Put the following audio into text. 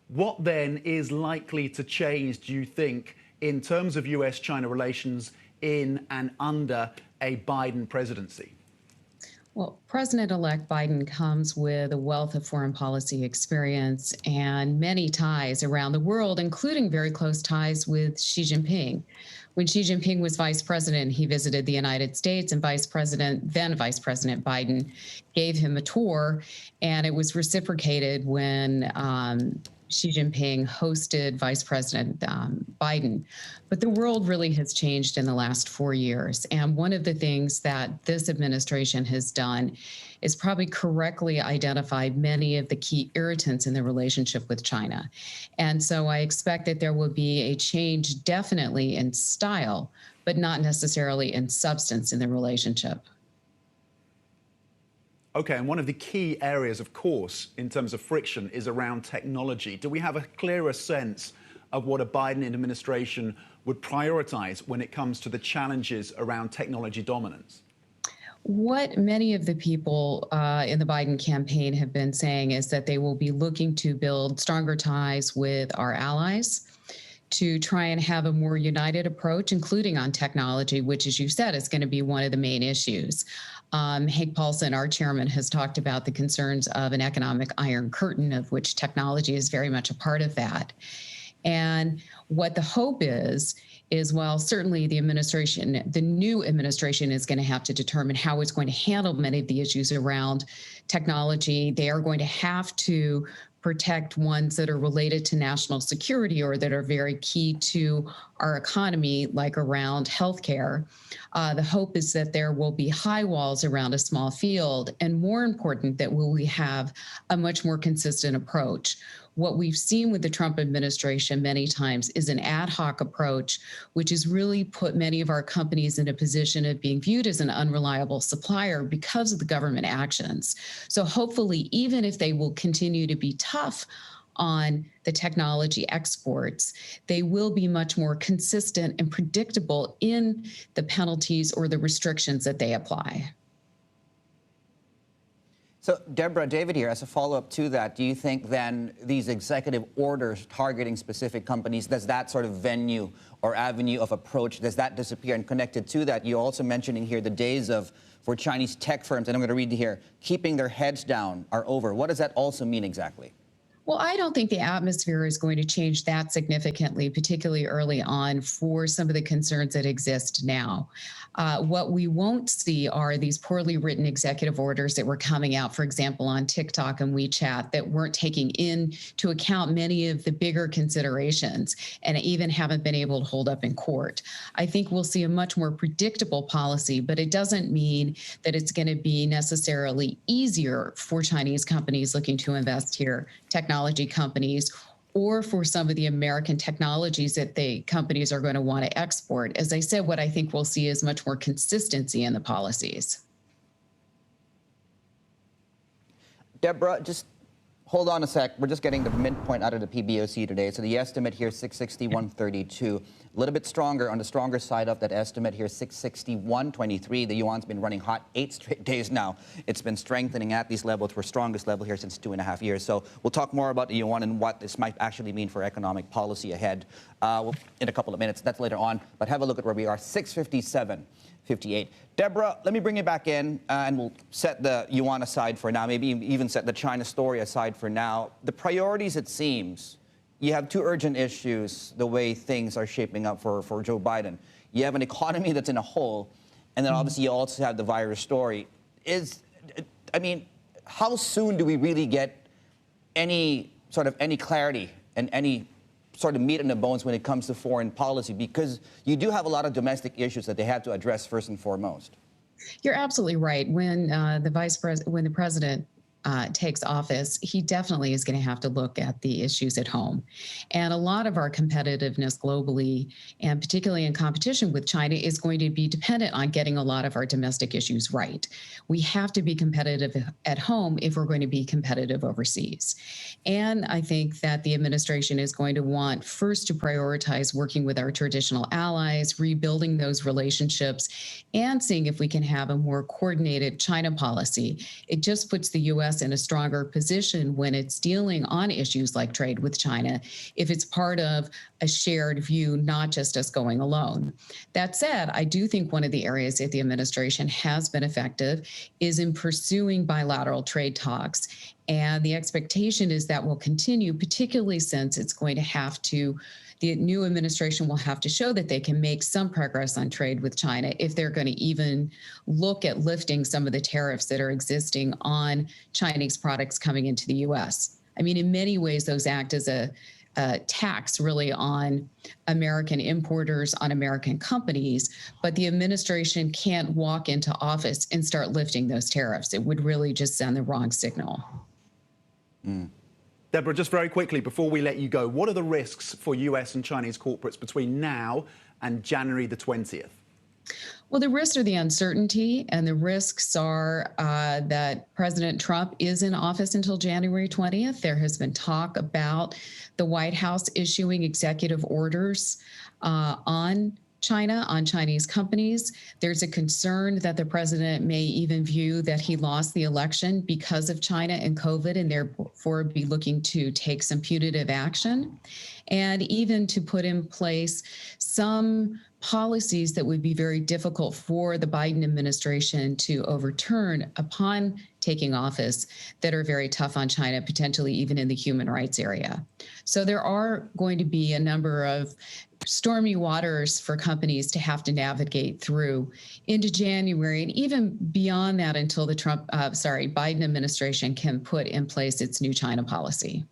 What then is likely to change, do you think, in terms of US-China relations in and under a Biden presidency? Well, President-elect Biden comes with a wealth of foreign policy experience and many ties around the world, including very close ties with Xi Jinping. When Xi Jinping was vice president, he visited the United States, and then Vice President Biden gave him a tour, and it was reciprocated when Xi Jinping hosted Vice President Biden. But the world really has changed in the last 4 years. And one of the things that this administration has done is probably correctly identified many of the key irritants in the relationship with China. And so I expect that there will be a change definitely in style, but not necessarily in substance in the relationship. Okay, and one of the key areas, of course, in terms of friction is around technology. Do we have a clearer sense of what a Biden administration would prioritize when it comes to the challenges around technology dominance? What many of the people in the Biden campaign have been saying is that they will be looking to build stronger ties with our allies, to try and have a more united approach, including on technology, which, as you said, is going to be one of the main issues. Hank Paulson, our chairman, has talked about the concerns of an economic iron curtain, of which technology is very much a part of that. And what the hope is while certainly the new administration is going to have to determine how it's going to handle many of the issues around technology, they are going to have to protect ones that are related to national security or that are very key to our economy, like around healthcare. The hope is that there will be high walls around a small field, and more important, that we have a much more consistent approach. What we've seen with the Trump administration many times is an ad hoc approach, which has really put many of our companies in a position of being viewed as an unreliable supplier because of the government actions. So hopefully, even if they will continue to be tough on the technology exports, they will be much more consistent and predictable in the penalties or the restrictions that they apply. So, Deborah, David here, as a follow-up to that, do you think then these executive orders targeting specific companies, does that sort of venue or avenue of approach, does that disappear? And connected to that, you're also mentioning here the days for Chinese tech firms, and I'm going to read here, keeping their heads down are over. What does that also mean exactly? Well, I don't think the atmosphere is going to change that significantly, particularly early on, for some of the concerns that exist now. What we won't see are these poorly written executive orders that were coming out, for example, on TikTok and WeChat, that weren't taking into account many of the bigger considerations and even haven't been able to hold up in court. I think we'll see a much more predictable policy, but it doesn't mean that it's going to be necessarily easier for Chinese companies looking to invest here, technology companies, or for some of the American technologies that the companies are going to want to export. As I said, what I think we'll see is much more consistency in the policies. Deborah, just hold on a sec. We're just getting the midpoint out of the PBOC today. So the estimate here, 661.32. A little bit stronger, on the stronger side of that estimate here, 661.23. The yuan's been running hot 8 straight days now. It's been strengthening at these levels. We're strongest level here since 2.5 years. So we'll talk more about the yuan and what this might actually mean for economic policy ahead in a couple of minutes. That's later on. But have a look at where we are, 657.58. Deborah, let me bring you back in, and we'll set the yuan aside for now, maybe even set the China story aside for now. The priorities, it seems, you have two urgent issues the way things are shaping up for Joe Biden. You have an economy that's in a hole, and then obviously you also have the virus story. How soon do we really get any clarity and any sort of meat in the bones when it comes to foreign policy? Because you do have a lot of domestic issues that they have to address first and foremost. You're absolutely right. When the president takes office, he definitely is going to have to look at the issues at home. And a lot of our competitiveness globally, and particularly in competition with China, is going to be dependent on getting a lot of our domestic issues right. We have to be competitive at home if we're going to be competitive overseas. And I think that the administration is going to want first to prioritize working with our traditional allies, rebuilding those relationships, and seeing if we can have a more coordinated China policy. It just puts the U.S. U.S. in a stronger position when it's dealing on issues like trade with China, if it's part of a shared view, not just us going alone. That said, I do think one of the areas that the administration has been effective is in pursuing bilateral trade talks. And the expectation is that will continue, particularly since it's going to have to, the new administration will have to show that they can make some progress on trade with China if they're going to even look at lifting some of the tariffs that are existing on Chinese products coming into the U.S. I mean, in many ways, those act as a tax really on American importers, on American companies, but the administration can't walk into office and start lifting those tariffs. It would really just send the wrong signal. Deborah, just very quickly, before we let you go, what are the risks for US and Chinese corporates between now and January the 20th? Well, the risks are the uncertainty, and the risks are that President Trump is in office until January 20th. There has been talk about the White House issuing executive orders on China, on Chinese companies. There's a concern that the president may even view that he lost the election because of China and COVID, and therefore be looking to take some punitive action, and even to put in place some policies that would be very difficult for the Biden administration to overturn upon taking office, that are very tough on China, potentially even in the human rights area. So there are going to be a number of stormy waters for companies to have to navigate through into January, and even beyond that until the Biden administration can put in place its new China policy.